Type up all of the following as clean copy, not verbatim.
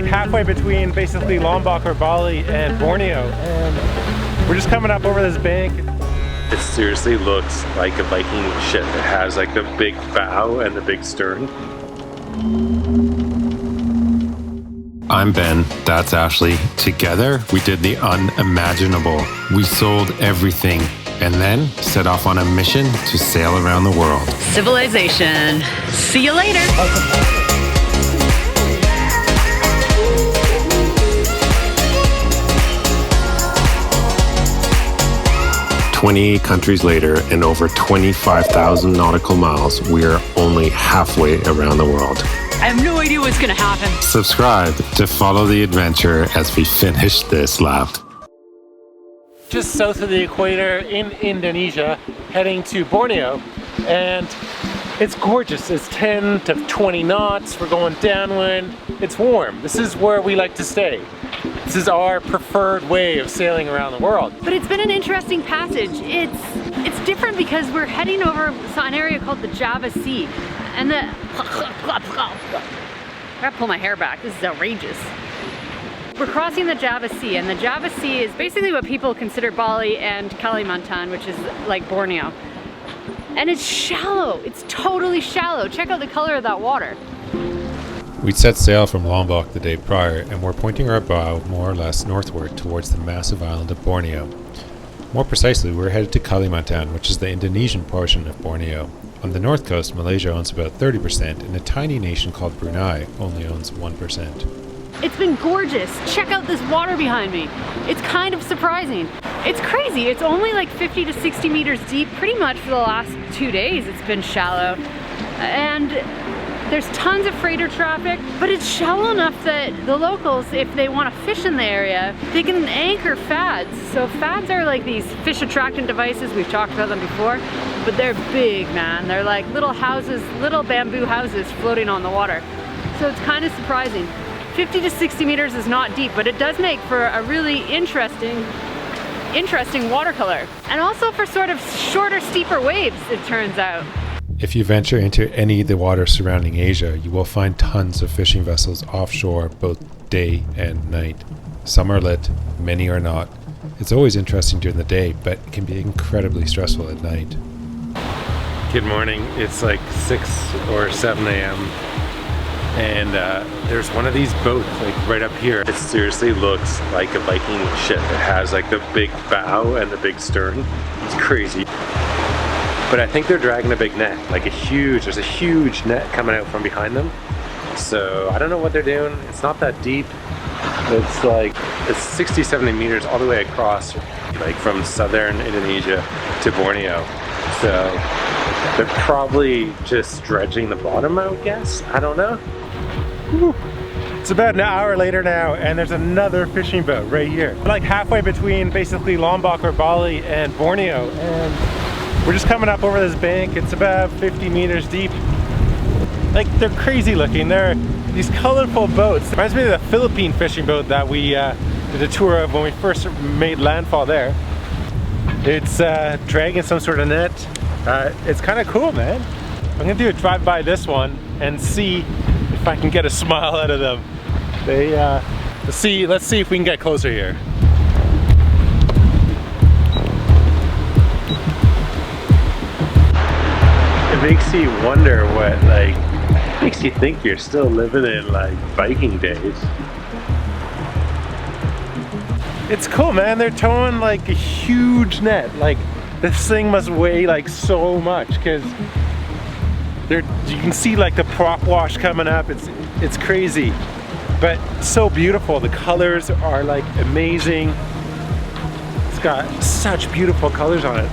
halfway between basically Lombok or Bali and Borneo, and we're just coming up over this bank. It seriously looks like a Viking ship. It has like the big bow and the big stern. I'm Ben, that's Ashley. Together, we did the unimaginable. We sold everything and then set off on a mission to sail around the world. Civilization. See you later. 28 countries later and over 25,000 nautical miles, we are only halfway around the world. I have no idea what's gonna happen. Subscribe to follow the adventure as we finish this lap. Just south of the equator in Indonesia, heading to Borneo, and it's gorgeous. It's 10 to 20 knots. We're going downwind. It's warm. This is where we like to stay. This is our preferred way of sailing around the world. But it's been an interesting passage. It's different because we're heading over an area called the Java Sea. And the... I gotta pull my hair back. This is outrageous. We're crossing the Java Sea, and the Java Sea is basically what people consider Bali and Kalimantan, which is like Borneo. And it's shallow. It's totally shallow. Check out the color of that water. We'd set sail from Lombok the day prior, and we're pointing our bow more or less northward towards the massive island of Borneo. More precisely, we're headed to Kalimantan, which is the Indonesian portion of Borneo. On the north coast, Malaysia owns about 30%, and a tiny nation called Brunei only owns 1%. It's been gorgeous. Check out this water behind me. It's kind of surprising. It's crazy. It's only like 50 to 60 meters deep. Pretty much for the last 2 days it's been shallow. And there's tons of freighter traffic, but it's shallow enough that the locals, if they want to fish in the area, they can anchor fads. So fads are like these fish attractant devices. We've talked about them before, but they're big, man. They're like little houses, little bamboo houses floating on the water. So it's kind of surprising. 50 to 60 meters is not deep, but it does make for a really interesting watercolor. And also for sort of shorter, steeper waves, it turns out. If you venture into any of the waters surrounding Asia, you will find tons of fishing vessels offshore both day and night. Some are lit, many are not. It's always interesting during the day, but it can be incredibly stressful at night. Good morning. It's like 6 or 7 a.m. and there's one of these boats like right up here. It seriously looks like a Viking ship. It has like the big bow and the big stern. It's crazy. But I think they're dragging a big net, like there's a huge net coming out from behind them. So I don't know what they're doing. It's not that deep. It's 60, 70 meters all the way across, like from southern Indonesia to Borneo. So they're probably just dredging the bottom, I would guess. I don't know. Whew. It's about an hour later now, and there's another fishing boat right here. We're like halfway between basically Lombok or Bali and Borneo, and we're just coming up over this bank. It's about 50 meters deep. Like, they're crazy looking. They're these colorful boats. Reminds me of the Philippine fishing boat that we did a tour of when we first made landfall there. It's dragging some sort of net. It's kind of cool, man. I'm gonna do a drive by this one and see if I can get a smile out of them. Let's see if we can get closer here. It makes you wonder what, like, makes you think you're still living in like Viking days. It's cool, man. They're towing like a huge net. Like, this thing must weigh like so much, because you can see like the prop wash coming up. It's crazy, but so beautiful. The colors are like amazing. It's got such beautiful colors on it.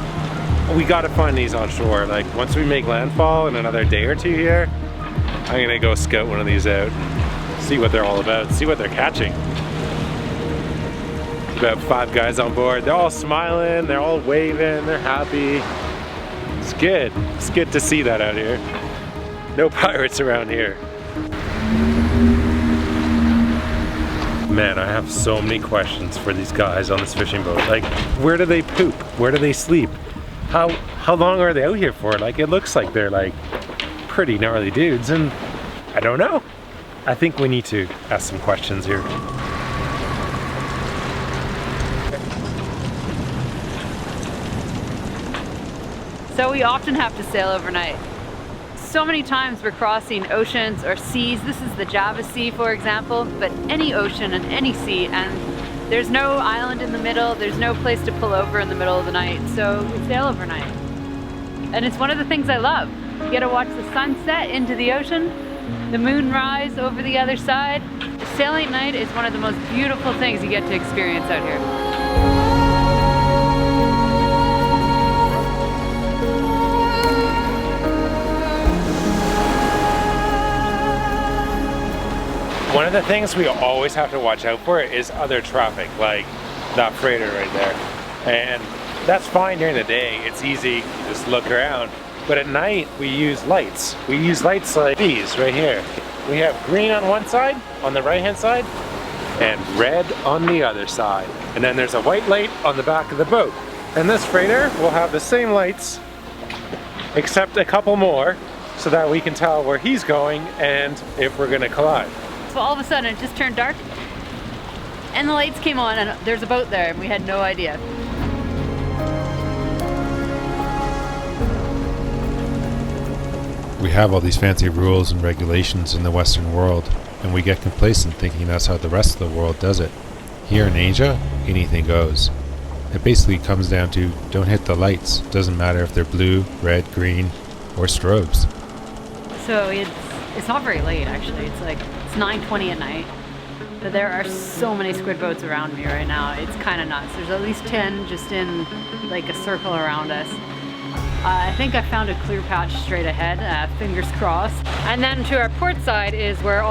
We gotta find these on shore. Like, once we make landfall in another day or two here, I'm gonna go scout one of these out and see what they're all about, see what they're catching. About 5 guys on board. They're all smiling, they're all waving, they're happy. It's good. It's good to see that out here. No pirates around here. Man, I have so many questions for these guys on this fishing boat. Like, where do they poop? Where do they sleep? How long are they out here for? Like, it looks like they're like pretty gnarly dudes, and I don't know. I think we need to ask some questions here. So we often have to sail overnight. So many times we're crossing oceans or seas. This is the Java Sea, for example, but any ocean and any sea, and there's no island in the middle, there's no place to pull over in the middle of the night, so we sail overnight. And it's one of the things I love. You get to watch the sunset into the ocean, the moon rise over the other side. Sailing at night is one of the most beautiful things you get to experience out here. One of the things we always have to watch out for is other traffic, like that freighter right there. And that's fine during the day, it's easy, to just look around. But at night, we use lights. We use lights like these right here. We have green on one side, on the right-hand side, and red on the other side. And then there's a white light on the back of the boat. And this freighter will have the same lights, except a couple more, so that we can tell where he's going and if we're gonna collide. So all of a sudden it just turned dark and the lights came on and there's a boat there and we had no idea. We have all these fancy rules and regulations in the Western world, and we get complacent thinking that's how the rest of the world does it. Here in Asia, anything goes. It basically comes down to don't hit the lights. Doesn't matter if they're blue, red, green, or strobes. So it's not very late actually. It's 9:20 at night. But there are so many squid boats around me right now. It's kind of nuts. There's at least 10 just in like a circle around us. I think I found a clear patch straight ahead, fingers crossed. And then to our port side is where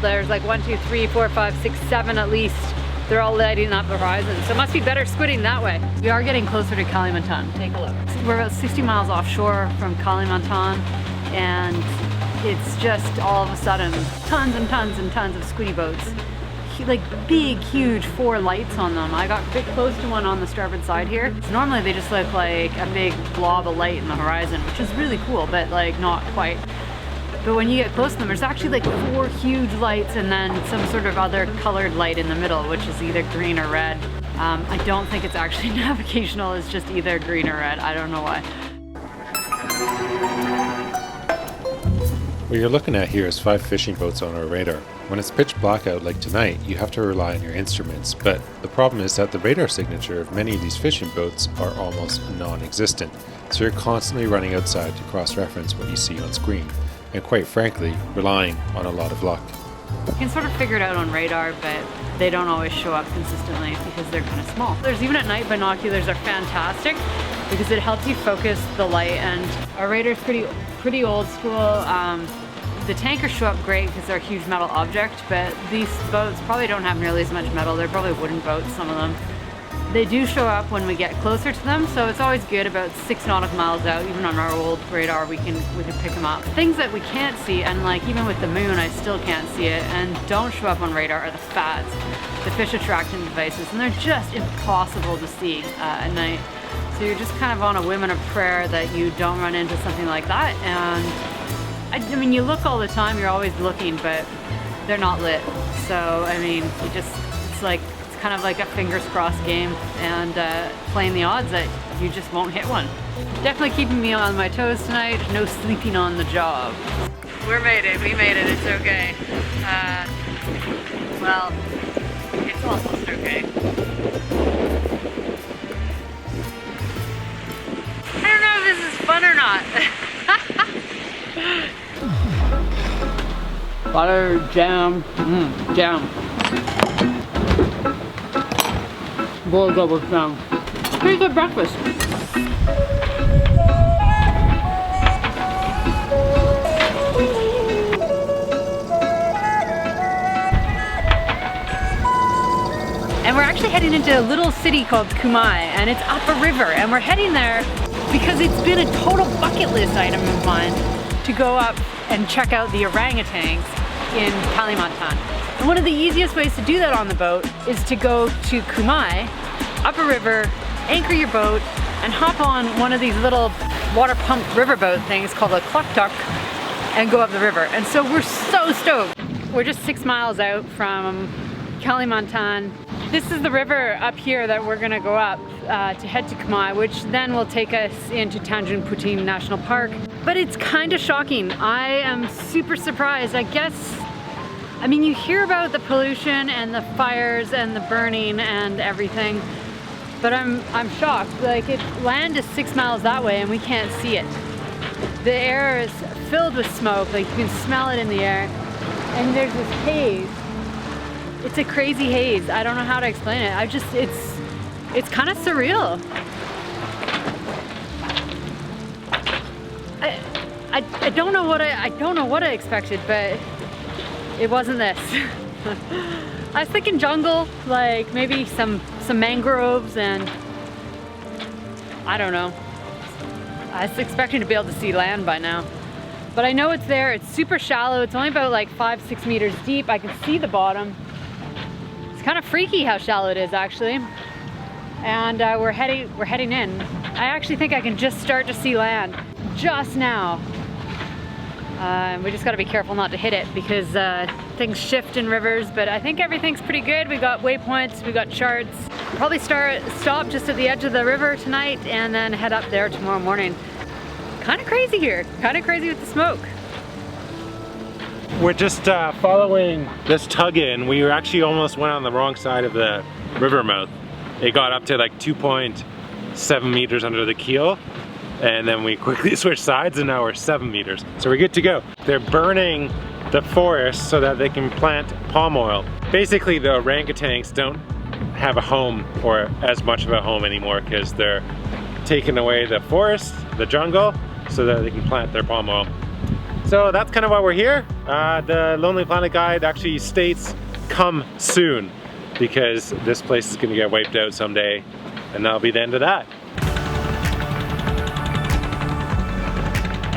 there's like 1, 2, 3, 4, 5, 6, 7 at least. They're all lighting up the horizon. So it must be better squidding that way. We are getting closer to Kalimantan. Take a look. We're about 60 miles offshore from Kalimantan, and it's just all of a sudden tons and tons and tons of squiddy boats. Like big, huge 4 lights on them. I got a bit close to one on the starboard side here. So normally they just look like a big blob of light in the horizon, which is really cool, but like not quite. But when you get close to them, there's actually like 4 huge lights and then some sort of other colored light in the middle, which is either green or red. I don't think it's actually navigational, it's just either green or red. I don't know why. What you're looking at here is 5 fishing boats on our radar. When it's pitch black out like tonight, you have to rely on your instruments, but the problem is that the radar signature of many of these fishing boats are almost non-existent, so you're constantly running outside to cross-reference what you see on screen, and quite frankly, relying on a lot of luck. You can sort of figure it out on radar, but they don't always show up consistently because they're kind of small. There's even at night, binoculars are fantastic because it helps you focus the light, and our radar's pretty old school. The tankers show up great because they're a huge metal object, but these boats probably don't have nearly as much metal. They're probably wooden boats, some of them. They do show up when we get closer to them, so it's always good about 6 nautical miles out. Even on our old radar, we can pick them up. Things that we can't see, and like even with the moon, I still can't see it, and don't show up on radar are the FADs, the fish attracting devices, and they're just impossible to see at night. So you're just kind of on a whim and a prayer that you don't run into something like that. And I mean, you look all the time, you're always looking, but they're not lit. So, I mean, it's kind of like a fingers crossed game, and playing the odds that you just won't hit one. Definitely keeping me on my toes tonight, no sleeping on the job. We made it, it's okay. Well, it's almost okay. I don't know if this is fun or not. Butter, jam, jam. Boiled up with jam. Pretty good breakfast. And we're actually heading into a little city called Kumai, and it's up a river, and we're heading there because it's been a total bucket list item of mine to go up and check out the orangutans in Kalimantan. And one of the easiest ways to do that on the boat is to go to Kumai, up a river, anchor your boat, and hop on one of these little water pump riverboat things called a tuk-tuk and go up the river. And so we're so stoked. We're just 6 miles out from Kalimantan. This is the river up here that we're gonna go up to head to Kamai, which then will take us into Tanjung Puting National Park. But it's kind of shocking. I am super surprised. I mean, you hear about the pollution and the fires and the burning and everything, but I'm shocked. Like, land is 6 miles that way and we can't see it. The air is filled with smoke, like you can smell it in the air. And there's this haze. It's a crazy haze. I don't know how to explain it. It's kind of surreal. I don't know what I expected, but it wasn't this. I was thinking jungle, like maybe some mangroves, and I don't know. I was expecting to be able to see land by now. But I know it's there. It's super shallow. It's only about like 5-6 meters deep. I can see the bottom. It's kind of freaky how shallow it is, actually. And we're heading in. I actually think I can just start to see land just now. We just got to be careful not to hit it because things shift in rivers. But I think everything's pretty good. We got waypoints. We got charts. Probably stop just at the edge of the river tonight and then head up there tomorrow morning. Kind of crazy here, kind of crazy with the smoke. We're just following this tug in. We actually almost went on the wrong side of the river mouth. It got up to like 2.7 meters under the keel, and then we quickly switched sides and now we're 7 meters. So we're good to go. They're burning the forest so that they can plant palm oil. Basically the orangutans don't have a home, or as much of a home anymore, because they're taking away the forest, the jungle, so that they can plant their palm oil. So that's kind of why we're here. The Lonely Planet guide actually states come soon, because this place is gonna get wiped out someday, and that'll be the end of that.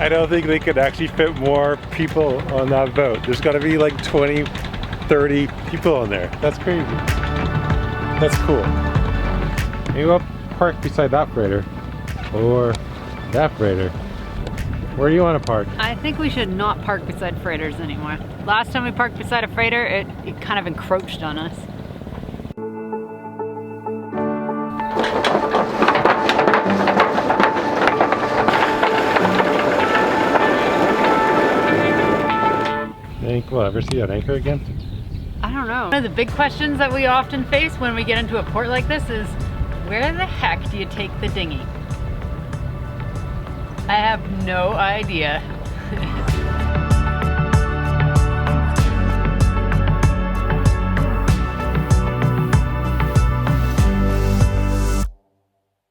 I don't think they could actually fit more people on that boat. There's gotta be like 20, 30 people on there. That's crazy. That's cool. Maybe we'll park beside that freighter, or that freighter. Where do you want to park? I think we should not park beside freighters anymore. Last time we parked beside a freighter, it kind of encroached on us. Will I ever see that anchor again? I don't know. One of the big questions that we often face when we get into a port like this is, where the heck do you take the dinghy? I have no idea.